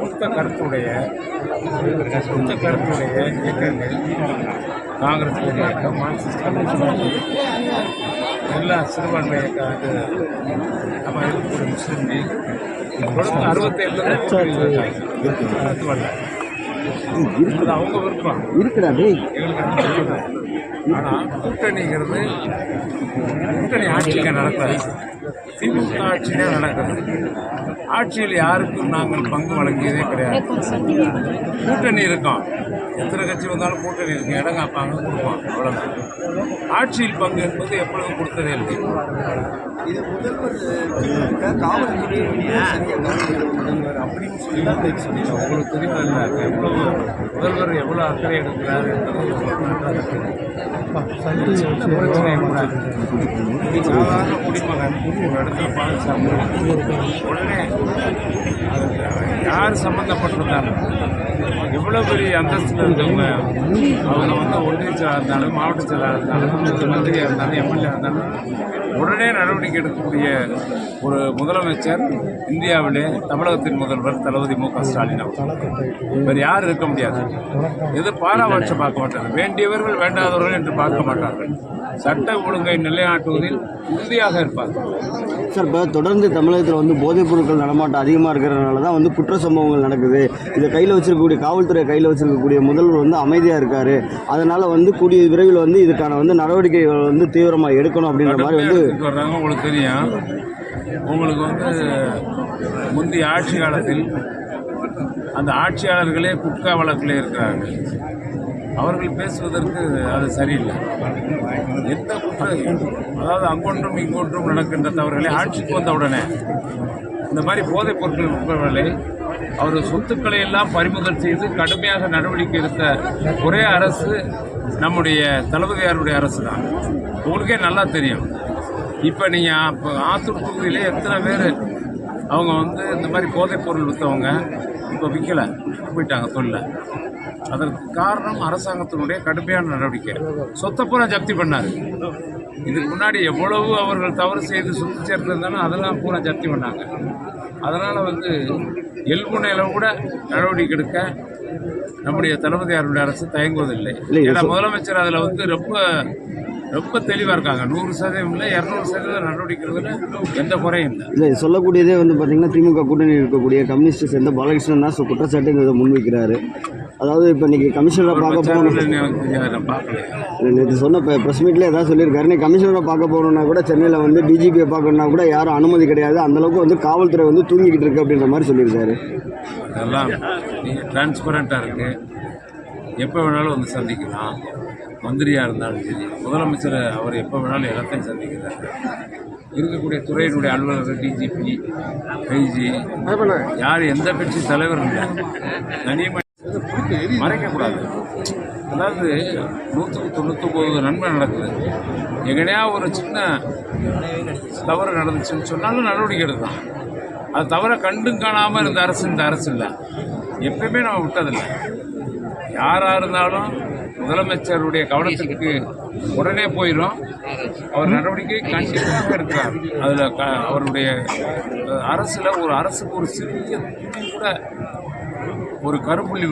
ஒத்த கருத்துடைய இயக்கங்கள் காங்கிரஸ் இயக்கம், மார்க்சிஸ்ட் கம்யூனிஸ்ட், எல்லா சிறுபான்மை இயக்கம், அது நம்ம இருக்கக்கூடிய முஸ்லீம் லீக் தொடர்ந்து 67 வரல. அவங்க விருப்பம் இருக்கிறாரு எங்களுக்கு. ஆனால் கூட்டணிங்கிறது கூட்டணி ஆட்சிக்கு நடக்காது. திமுக ஆட்சியிலே நடக்குது. ஆட்சியில் யாருக்கும் நாங்கள் பங்கு வழங்கியதே கிடையாது. கூட்டணி இருக்கோம், எத்தனை கட்சி வந்தாலும் கூட்டணி இருக்கும், இடம் காப்பாங்க, கொடுப்போம், அவ்வளோதான். ஆட்சியில் பங்கு என்பது எப்பொழுதும் கொடுத்ததே இல்லை. இது முதல்வர் அப்படின்னு சொல்லி உங்களுக்கு தெரியல எவ்வளவு முதல்வர் எவ்வளோ அக்கறை எடுக்கிறார் என்பது பிரச்சனை கூடாது. சாதாரண குடிமகன் ஒரு இடத்துல பாதுகாப்பு உடனே யார் சம்மந்தப்பட்டிருந்தாலும் எவ்வளோ பெரிய அந்தஸ்தில் இருந்தவங்க அவங்க ஒன்றிய செயலாளர் இருந்தாலும், மாவட்ட செயலாளர் இருந்தாலும், மந்திரியாக இருந்தாலும், எம்எல்ஏ இருந்தாலும் உடனே நடவடிக்கை எடுக்கக்கூடிய ஒரு முதலமைச்சர் இந்தியாவிலே தமிழகத்தின் முதல்வர் தளபதி மு க ஸ்டாலின் அவர். வேறு யாரும் இருக்க முடியாது. எது பாராபட்சம் பார்க்க மாட்டார்கள். வேண்டியவர்கள் வேண்டாதவர்கள் என்று பார்க்க மாட்டார்கள். சட்ட ஒழுங்கை நிலைநாட்டுவதில் உறுதியாக இருப்பார்கள். சார், இப்போ தொடர்ந்து தமிழகத்தில் போதைப் பொருட்கள் நடமாட்டம் அதிகமாக இருக்கிறதுனால தான் குற்ற சம்பவங்கள் நடக்குது. இதை கையில் வச்சிருக்கக்கூடிய காவல்துறை கையில் வச்சிருக்கக்கூடிய முதல்வர் அமைதியாக இருக்காரு. அதனால் கூடிய விரைவில் இதுக்கான நடவடிக்கைகள் தீவிரமாக எடுக்கணும் அப்படின்ற மாதிரி வர்றாங்க. உங்களுக்கு தெரியும், உங்களுக்கு முந்தைய ஆட்சி காலத்தில் அந்த ஆட்சியாளர்களே குட்கா வழக்கில் இருக்கிறார்கள். அவர்கள் பேசுவதற்கு அது சரியில்லை. எந்த அதாவது அங்கொன்றும் இங்கொன்றும் நடக்கின்ற தவறுகளை ஆட்சிக்கு வந்தவுடனே இந்த மாதிரி போதைப் பொருட்கள் விற்பவர்களை அவர் சொத்துக்களை எல்லாம் பறிமுதல் செய்து கடுமையாக நடவடிக்கை எடுத்த ஒரே அரசு நம்முடைய தளபதியாருடைய அரசு தான். உங்களுக்கே நல்லா தெரியும். இப்போ நீங்கள் ஆத்தூர் தொகுதியிலே எத்தனை பேர் அவங்க இந்த மாதிரி போதைப் பொருள் விற்றவங்க இப்போ விற்கலை, போயிட்டாங்க தொழில. அதற்கு காரணம் அரசாங்கத்தினுடைய கடுமையான நடவடிக்கை. சொத்தை பூரா ஜப்தி பண்ணார். இதுக்கு முன்னாடி எவ்வளவு அவர்கள் தவறு செய்து சொத்து சேர்த்திருந்தாலும் அதெல்லாம் பூரா ஜப்தி பண்ணாங்க. அதனால் எல்முனையில் கூட நடவடிக்கை எடுக்க நம்முடைய தளபதியாருடைய அரசு தயங்குவதில்லை. ஏன்னா முதலமைச்சர் அதில் ரொம்ப தெளிவாக இருக்காங்க. 100% இல்லை, 200% நடவடிக்கைகளில் எந்த குறையும் இல்லை. சொல்லக்கூடியதே பார்த்தீங்கன்னா திமுக கூட்டணி இருக்கக்கூடிய கம்யூனிஸ்ட் சேர்ந்த பாலகிருஷ்ணன் தான் குற்றச்சாட்டு இதை முன்வைக்கிறாரு. அதாவது இப்போ இன்னைக்கு கமிஷனரை பார்க்க போகணும், நேற்று சொன்ன ப்ரெஸ் மீட்டில் ஏதாவது சொல்லியிருக்காரு. நீ கமிஷனரை பார்க்க போகணுன்னா கூட சென்னையில் டிஜிபியை பார்க்கணுன்னா கூட யாரும் அனுமதி கிடையாது, அந்தளவுக்கு காவல்துறை தூங்கிக்கிட்டு இருக்கு அப்படின்ற மாதிரி சொல்லியிருக்காரு. அதெல்லாம் டிரான்ஸ்பரண்ட்டாக இருக்குது. எப்போ வேணாலும் சந்திக்கலாம். மந்திரியாக இருந்தாலும் சரி, முதலமைச்சர் அவர் எப்போ வேணாலும் இடத்தையும் சந்திக்கிறார். இருக்கக்கூடிய துறையினுடைய அலுவலர்கள், டிஜிபி, ஐஜி, யார் எந்த கட்சி தலைவர் இல்லை, தனியாக மறைக்கக்கூடாது. அதாவது 199 நன்மை நடக்குது. எங்கனையா ஒரு சின்ன தவறு நடந்துச்சுன்னு சொன்னாலும் நடவடிக்கை எடுக்கலாம். அது தவிர கண்டும் காணாமல் இருந்த அரசு இந்த அரசு இல்லை. எப்பயுமே நம்ம விட்டதில்லை. யாராக இருந்தாலும் முதலமைச்சருடைய கவனத்திற்கு உடனே போயிடும். அவர் நடவடிக்கை கண்டிப்பாக எடுக்கிறார். அதில் அவருடைய அரசில் ஒரு அரசுக்கு ஒரு சிறிய கூட ஒரு கருப்புள்ளி